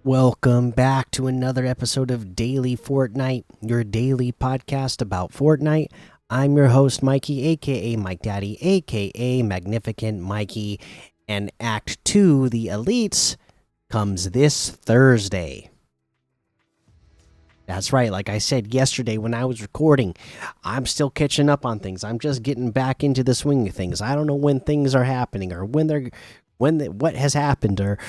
Welcome back to another episode of Daily Fortnite, your daily podcast about Fortnite. I'm your host, Mikey, aka Mike Daddy, aka Magnificent Mikey, and Act 2, The Elites, comes this Thursday. That's right, like I said yesterday when I was recording, I'm still catching up on things. I'm just getting back into the swing of things. I don't know when things are happening or what has happened or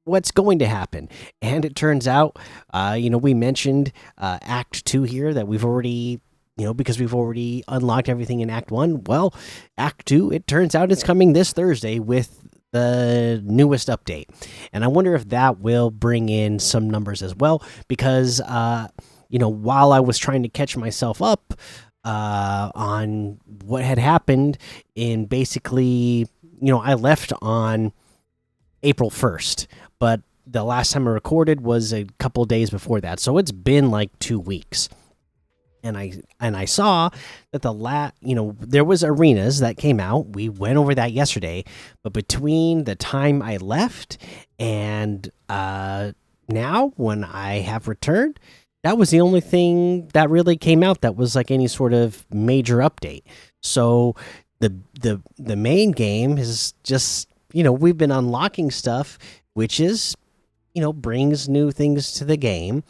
what's going to happen. And it turns out, we mentioned Act 2 here that we've already, because we've already unlocked everything in Act 1. Well, Act 2, it turns out it's coming this Thursday with the newest update. And I wonder if that will bring in some numbers as well, because, while I was trying to catch myself up on what had happened in basically, I left on April 1st, but the last time I recorded was a couple days before that. So it's been like 2 weeks. And I saw that there was arenas that came out. We went over that yesterday, but between the time I left and now when I have returned, that was the only thing that really came out that was like any sort of major update. So the main game is just, we've been unlocking stuff, which is, brings new things to the game.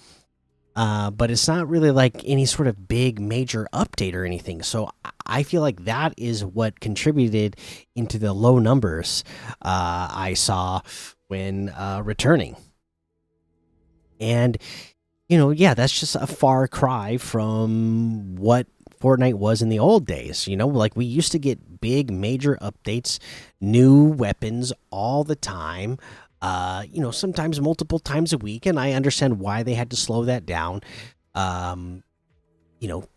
But it's not really like any sort of big major update or anything. So I feel like that is what contributed into the low numbers I saw when returning. And, that's just a far cry from what Fortnite was in the old days. Like we used to get big major updates, new weapons all the time. Sometimes multiple times a week, and I understand why they had to slow that down.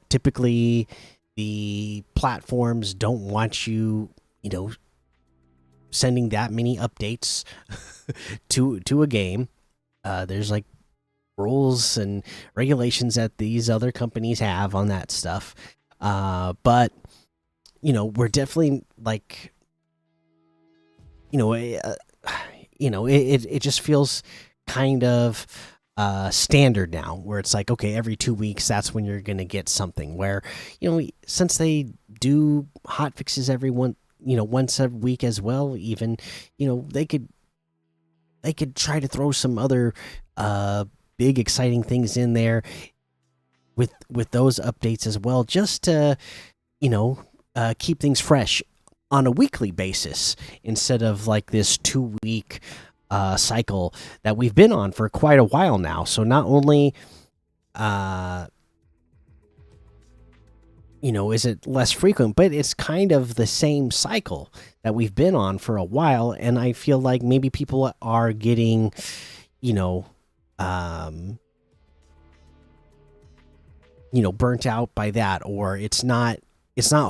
Typically the platforms don't want you, sending that many updates to a game. There's like rules and regulations that these other companies have on that stuff. But we're definitely like, it just feels kind of standard now, where it's like, okay, every 2 weeks that's when you're gonna get something. Where since they do hot fixes once a week as well, even they could try to throw some other big exciting things in there with those updates as well, just to keep things fresh on a weekly basis instead of like this 2 week cycle that we've been on for quite a while now. So not only is it less frequent, but it's kind of the same cycle that we've been on for a while. And I feel like maybe people are getting burnt out by that, or it's not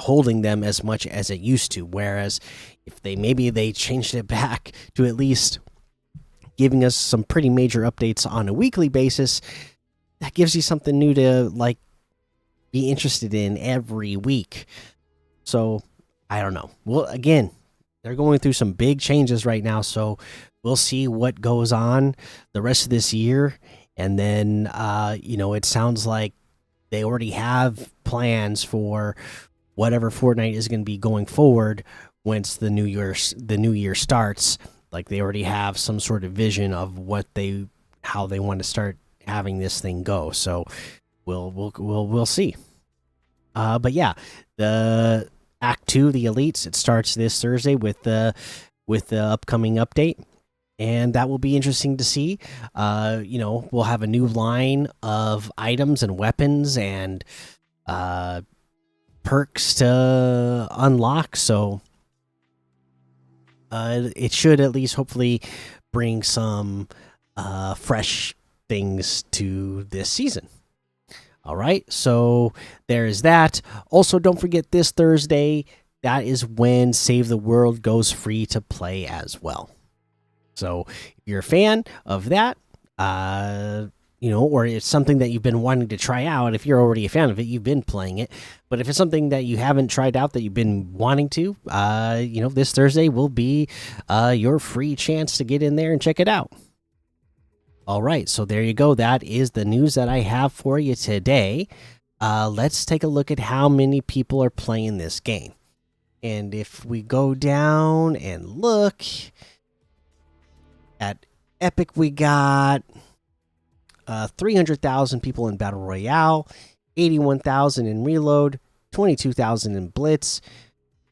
holding them as much as it used to. Whereas if they changed it back to at least giving us some pretty major updates on a weekly basis, that gives you something new to like be interested in every week. So I don't know. Well, again, they're going through some big changes right now, so we'll see what goes on the rest of this year. And then it sounds like they already have plans for whatever Fortnite is going to be going forward once the new year starts. Like they already have some sort of vision of how they want to start having this thing go. So we'll see. But yeah, the Act 2, the Elites, it starts this Thursday with the upcoming update, and that will be interesting to see. We'll have a new line of items and weapons and perks to unlock. So it should at least hopefully bring some fresh things to this season. All right, so there's that. Also, don't forget this Thursday, that is when Save the World goes free to play as well. So if you're a fan of that, or it's something that you've been wanting to try out, if you're already a fan of it, you've been playing it. But if it's something that you haven't tried out that you've been wanting to, this Thursday will be your free chance to get in there and check it out. All right, so there you go. That is the news that I have for you today. Let's take a look at how many people are playing this game. And if we go down and look at Epic, we got 300,000 people in Battle Royale, 81,000 in Reload, 22,000 in Blitz.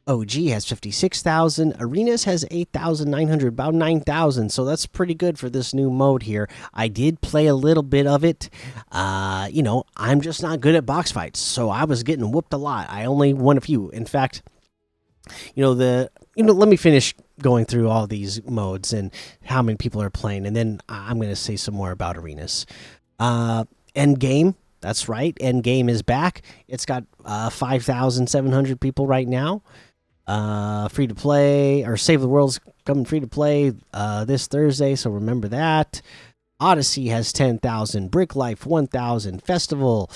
OG has 56,000. Arenas has 8,900, about 9,000. So that's pretty good for this new mode here. I did play a little bit of it. I'm just not good at box fights. So I was getting whooped a lot. I only won a few. In fact, let me finish going through all these modes and how many people are playing. And then I'm going to say some more about Arenas. Endgame. That's right. Endgame is back. It's got 5,700 people right now. Free to play, or Save the World's coming free to play this Thursday, so remember that. Odyssey has 10,000, Brick Life 1,000, Festival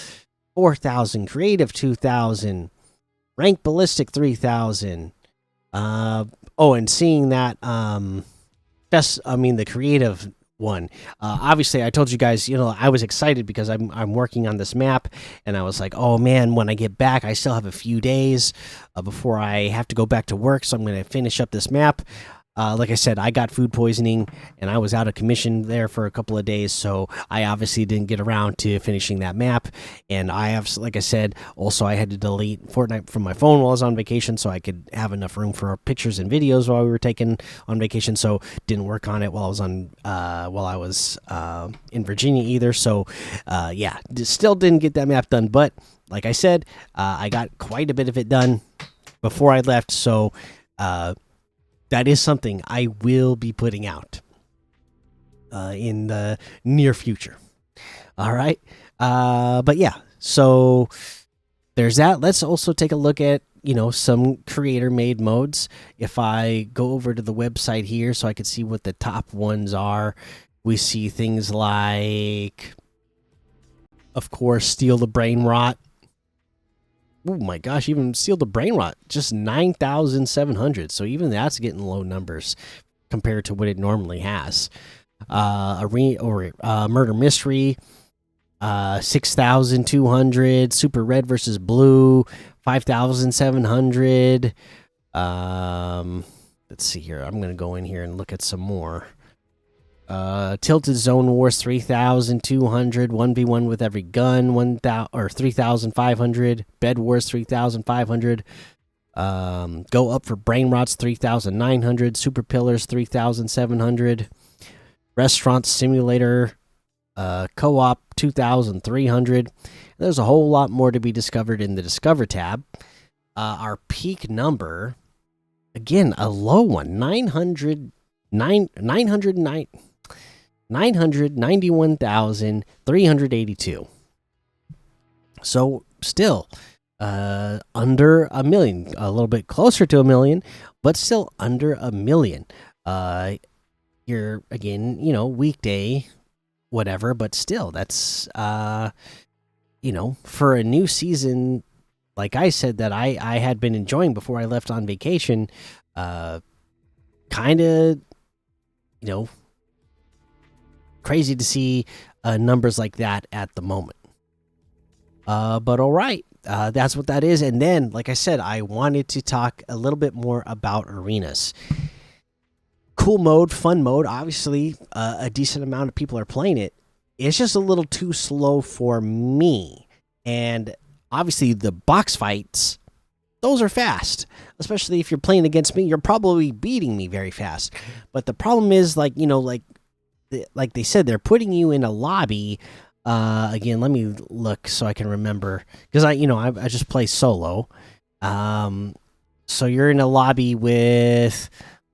4,000, Creative 2,000, Rank Ballistic 3,000. And seeing that the creative one. Obviously, I told you guys, I was excited because I'm working on this map, and I was like, oh man, when I get back, I still have a few days before I have to go back to work, so I'm going to finish up this map. Like I said, I got food poisoning and I was out of commission there for a couple of days, so I obviously didn't get around to finishing that map. And I have, like I said, also I had to delete Fortnite from my phone while I was on vacation so I could have enough room for pictures and videos while we were taking on vacation. So didn't work on it while I was in Virginia either. So yeah, still didn't get that map done. But like I said, I got quite a bit of it done before I left. So that is something I will be putting out in the near future. All right. But yeah, so there's that. Let's also take a look at, some creator made modes. If I go over to the website here so I can see what the top ones are, we see things like, of course, Steal the Brain Rot. Oh my gosh, even Steal the Brain Rot, just 9,700. So even that's getting low numbers compared to what it normally has. Murder Mystery, 6,200. Super Red versus Blue, 5,700. Let's see here. I'm gonna go in here and look at some more. Tilted Zone Wars 3,200, 1v1 with every gun 1,000 or 3,500, Bed Wars 3,500, Go Up for Brain Rots 3,900, Super Pillars 3,700, Restaurant Simulator Co-op 2,300. There's a whole lot more to be discovered in the Discover tab. Our peak number, again, a low one, 991,382. So still under a million, a little bit closer to a million, but still under a million. You're again, weekday, whatever, but still, that's for a new season, like I said, that I had been enjoying before I left on vacation. Kind of, crazy to see numbers like that at the moment. But all right, that's what that is. And then, like I said, I wanted to talk a little bit more about Arenas. Cool mode, fun mode. Obviously, a decent amount of people are playing it. It's just a little too slow for me. And obviously, the box fights, those are fast. Especially if you're playing against me, you're probably beating me very fast. But the problem is, like they said, they're putting you in a lobby. Again, let me look so I can remember, because I just play solo. So you're in a lobby with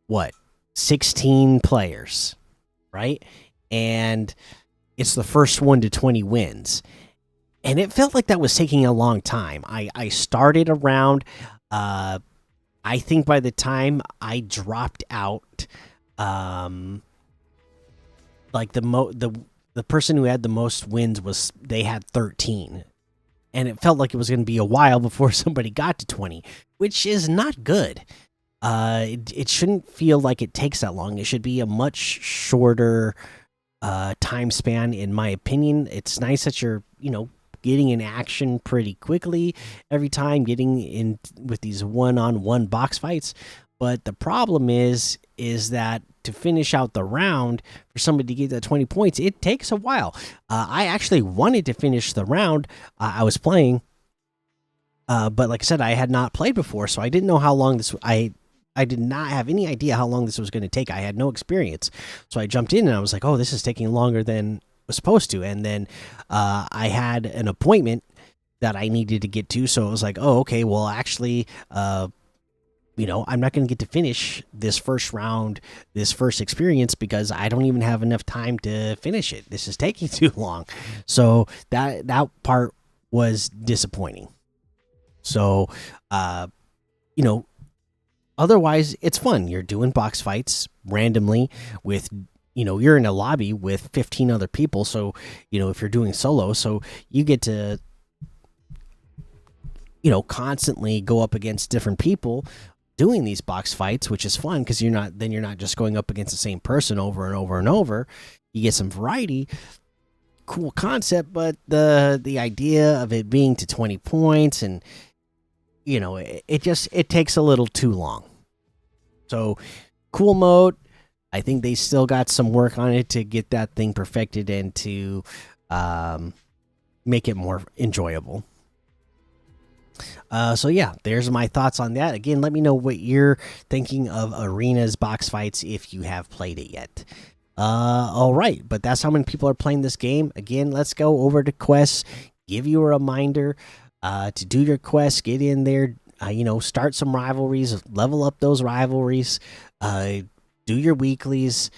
what, 16 players, right? And it's the first 1 to 20 wins, and it felt like that was taking a long time. I started around. I think by the time I dropped out, like the person who had the most wins they had 13, and it felt like it was going to be a while before somebody got to 20, which is not good. It shouldn't feel like it takes that long. It should be a much shorter time span, in my opinion. It's nice that you're, getting in action pretty quickly every time, getting in with these one-on-one box fights. But the problem is that to finish out the round, for somebody to get that 20 points, it takes a while. I actually wanted to finish the round I was playing, but like I said, I had not played before, so I didn't know how long this. I did not have any idea how long this was going to take. I had no experience, so I jumped in and I was like, "Oh, this is taking longer than it was supposed to." And then I had an appointment that I needed to get to, so it was like, "Oh, okay. Well, actually, I'm not going to get to finish this first round, this first experience, because I don't even have enough time to finish it. This is taking too long." So that part was disappointing. So, you know, otherwise it's fun. You're doing box fights randomly with, you're in a lobby with 15 other people. So, if you're doing solo, so you get to, constantly go up against different people doing these box fights, which is fun because you're not just going up against the same person over and over and over. You get some variety. Cool concept, but the idea of it being to 20 points, and it takes a little too long. So cool mode. I think they still got some work on it to get that thing perfected and to make it more enjoyable. So yeah, there's my thoughts on that. Again, let me know what you're thinking of Arena's box fights if you have played it yet. All right, but that's how many people are playing this game. Again, let's go over to quests. Give you a reminder to do your quests. Get in there. Start some rivalries. Level up those rivalries. Do your weeklies.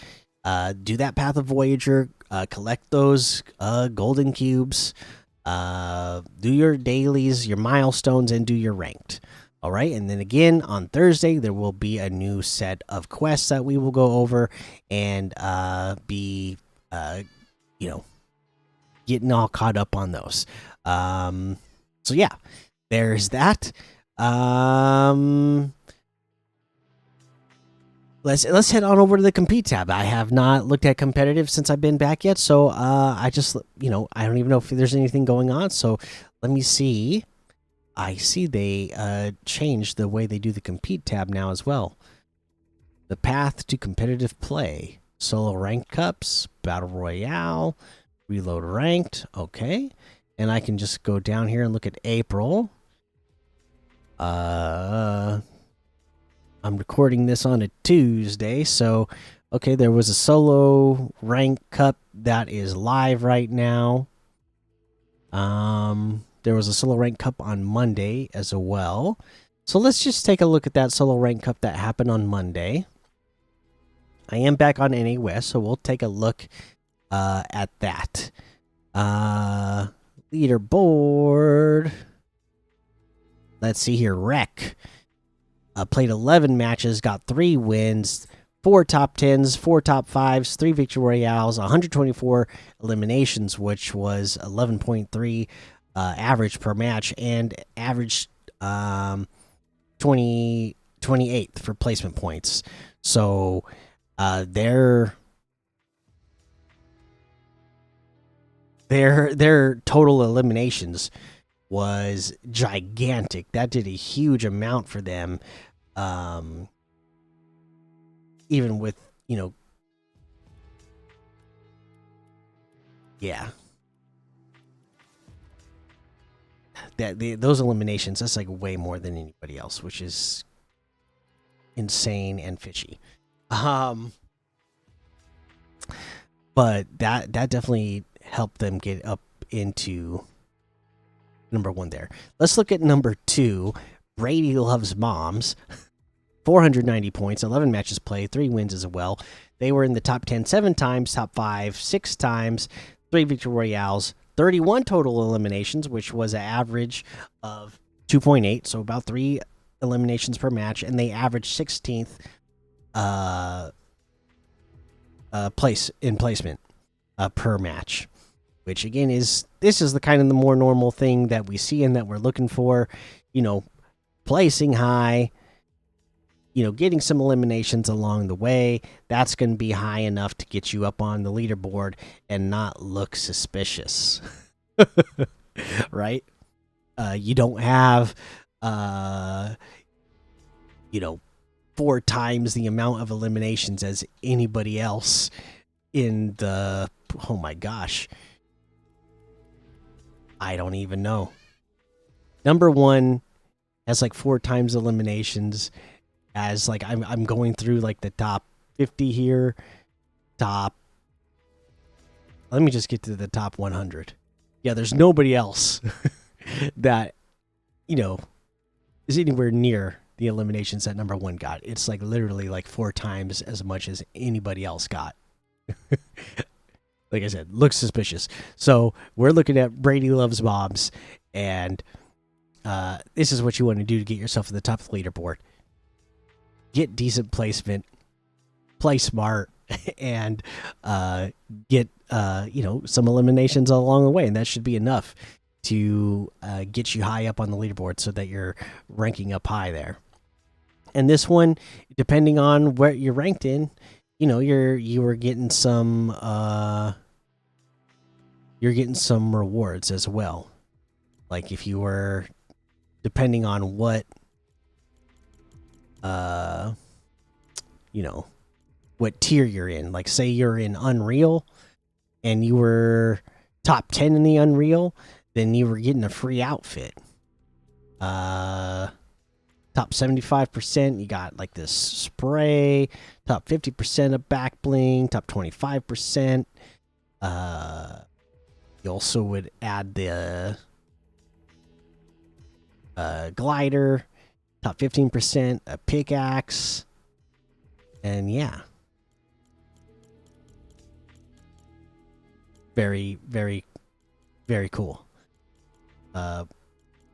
Do that Path of Voyager. Collect those golden cubes. Do your dailies, your milestones, and do your ranked. All right, and then again on Thursday there will be a new set of quests that we will go over and be getting all caught up on those. So yeah, there's that. Let's head on over to the compete tab. I have not looked at competitive since I've been back yet, so I just I don't even know if there's anything going on. So let me see. I see they changed the way they do the compete tab now as well. The path to competitive play: solo ranked cups, battle royale, reload ranked. Okay, and I can just go down here and look at April. I'm recording this on a Tuesday, so okay, there was a solo rank cup that is live right now. There was a solo rank cup on Monday as well. So let's just take a look at that solo rank cup that happened on Monday. I am back on NA West, so we'll take a look at that. Leaderboard. Let's see here. Rec. Played 11 matches, got 3 wins, 4 top 10s, 4 top 5s, 3 victory royales, 124 eliminations, which was 11.3 average per match, and averaged 28th for placement points. So their total eliminations was gigantic. That did a huge amount for them. Even with, yeah. Those eliminations, that's like way more than anybody else, which is insane and fishy. But that definitely helped them get up into number 1 there. Let's look at number 2. Brady Loves Moms. 490 points, 11 matches played, 3 wins as well. They were in the top 10 7 times, top 5 6 times, 3 victory royales, 31 total eliminations, which was an average of 2.8, so about 3 eliminations per match, and they averaged 16th place in placement per match, which again is the kind of the more normal thing that we see and that we're looking for. Placing high, getting some eliminations along the way, that's going to be high enough to get you up on the leaderboard and not look suspicious. Right? You don't have, uh, you know, 4 times the amount of eliminations as anybody else in the. Oh my gosh. I don't even know. Number one has like 4 times eliminations. As like I'm going through like the top 50 here. Top. Let me just get to the top 100. Yeah, there's nobody else that you know is anywhere near the eliminations that number one got. It's like literally like 4 times as much as anybody else got. Like I said, looks suspicious. So we're looking at Brady Loves Bobs, and this is what you want to do to get yourself to the top of the leaderboard. Get decent placement, play smart, and get some eliminations along the way, and that should be enough to get you high up on the leaderboard so that you're ranking up high there. And this one, depending on where you're ranked in, you were getting some you're getting some rewards as well. Like if you were, depending on what uh what tier you're in. Like say you're in Unreal and you were top 10 in the Unreal, then you were getting a free outfit. Top 75%, you got like this spray. Top 50% of back bling. Top 25%. You also would add the glider. Top 15%, a pickaxe. And yeah. Very, very, very cool.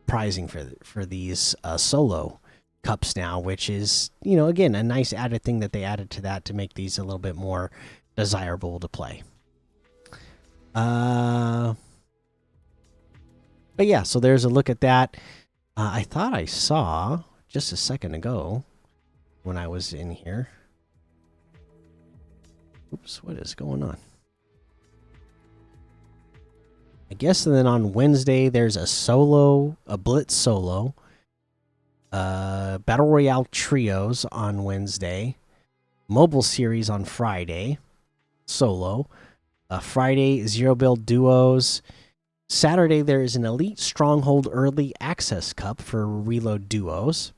Pricing for these solo cups now, which is again a nice added thing that they added to that to make these a little bit more desirable to play. But yeah, so there's a look at that. I thought I saw just a second ago when I was in here. Oops, what is going on? I guess then on Wednesday there's a Blitz solo, Battle Royale trios on Wednesday, mobile series on Friday, solo, Friday Zero Build duos. Saturday there is an Elite Stronghold Early Access Cup for Reload duos.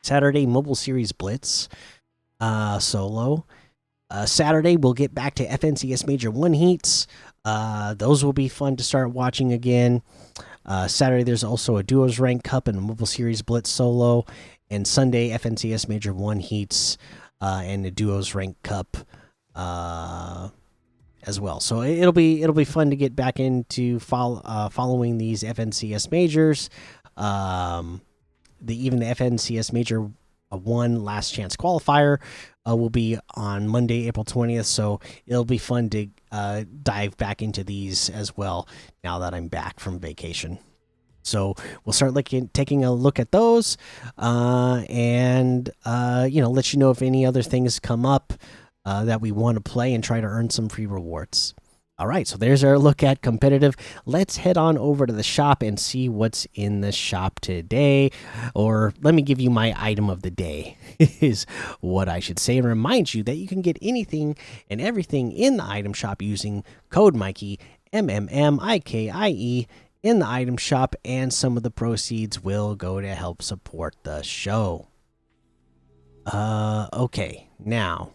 Saturday mobile series Blitz, solo. Saturday we'll get back to FNCS Major 1 heats. Those will be fun to start watching again. Saturday there's also a Duos Rank Cup and a Mobile Series Blitz solo, and Sunday FNCS Major 1 heats and the Duos Rank Cup as well. So it'll be fun to get back into following these FNCS majors. Even the FNCS Major 1 Last Chance qualifier will be on Monday, April 20th. So it'll be fun to dive back into these as well now that I'm back from vacation. So we'll start taking a look at those, and let you know if any other things come up that we want to play and try to earn some free rewards. All right, so there's our look at competitive. Let's head on over to the shop and see what's in the shop today. Or let me give you my item of the day, is what I should say. And remind you that you can get anything and everything in the item shop using code Mikey, MMMIKIE, in the item shop. And some of the proceeds will go to help support the show. Okay, now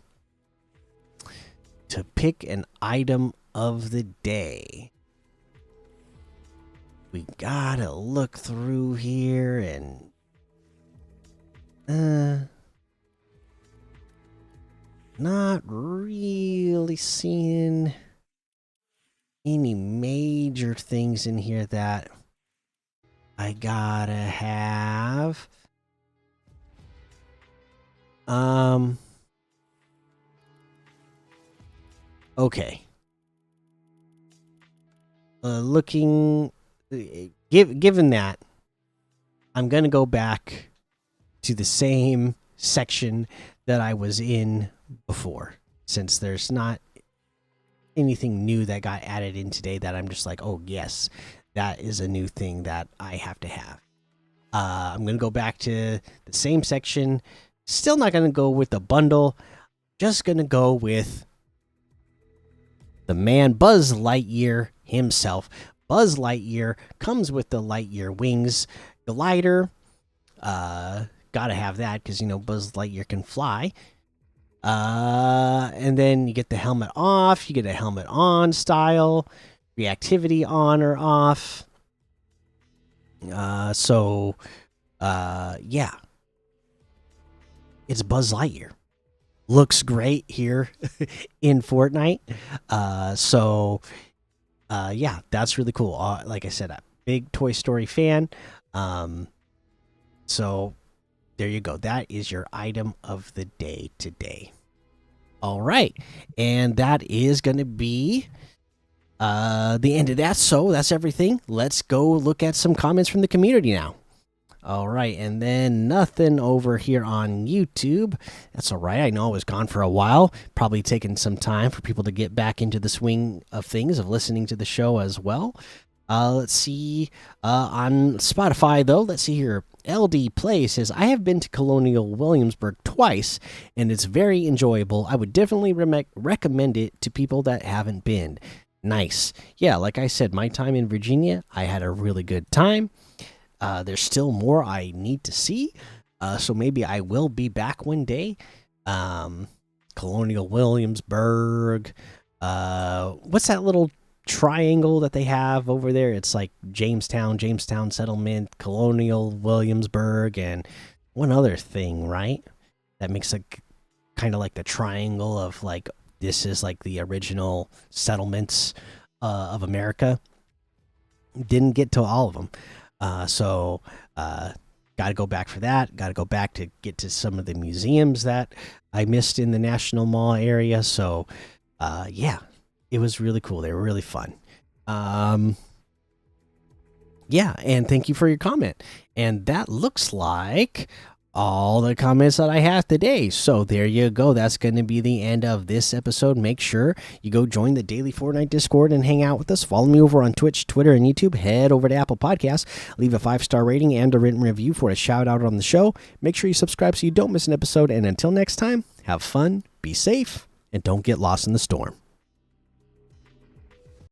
to pick an item of the day, we gotta look through here and not really seeing any major things in here that I gotta have. Okay. Given that, I'm gonna go back to the same section that I was in before, since there's not anything new that got added in today that I'm just like, oh, yes, that is a new thing that I have to have. I'm going to go back to the same section. Still not going to go with the bundle. Just going to go with the man Buzz Lightyear himself. Buzz Lightyear comes with the Lightyear wings glider. Gotta have that because, Buzz Lightyear can fly. And then you get the helmet off. You get a helmet on style. Reactivity on or off. Yeah. It's Buzz Lightyear. Looks great here in Fortnite. Yeah, that's really cool. Like I said, a big Toy Story fan. So there you go. That is your item of the day today. All right, and that is going to be the end of that. So that's everything. Let's go look at some comments from the community now. All right, and then nothing over here on YouTube. That's all right. I know I was gone for a while, probably taking some time for people to get back into the swing of things, of listening to the show as well. Let's see. On Spotify, though, let's see here. LD Play says, I have been to Colonial Williamsburg twice, and it's very enjoyable. I would definitely recommend it to people that haven't been. Nice. Yeah, like I said, my time in Virginia, I had a really good time. There's still more I need to see, so maybe I will be back one day. Colonial Williamsburg. What's that little triangle that they have over there? It's like Jamestown Settlement, Colonial Williamsburg, and one other thing, right? That makes a kind of like the triangle of like this is like the original settlements of America. Didn't get to all of them. Got to go back for that. Got to go back to get to some of the museums that I missed in the National Mall area. So, yeah, it was really cool. They were really fun. Yeah, and thank you for your comment. And that looks like all the comments that I have today. So there you go. That's going to be the end of this episode. Make sure you go join the Daily Fortnite Discord and hang out with us. Follow me over on Twitch, Twitter, and YouTube. Head over to Apple Podcasts. Leave a 5-star rating and a written review for a shout out on the show. Make sure you subscribe so you don't miss an episode. And until next time, have fun, be safe, and don't get lost in the storm.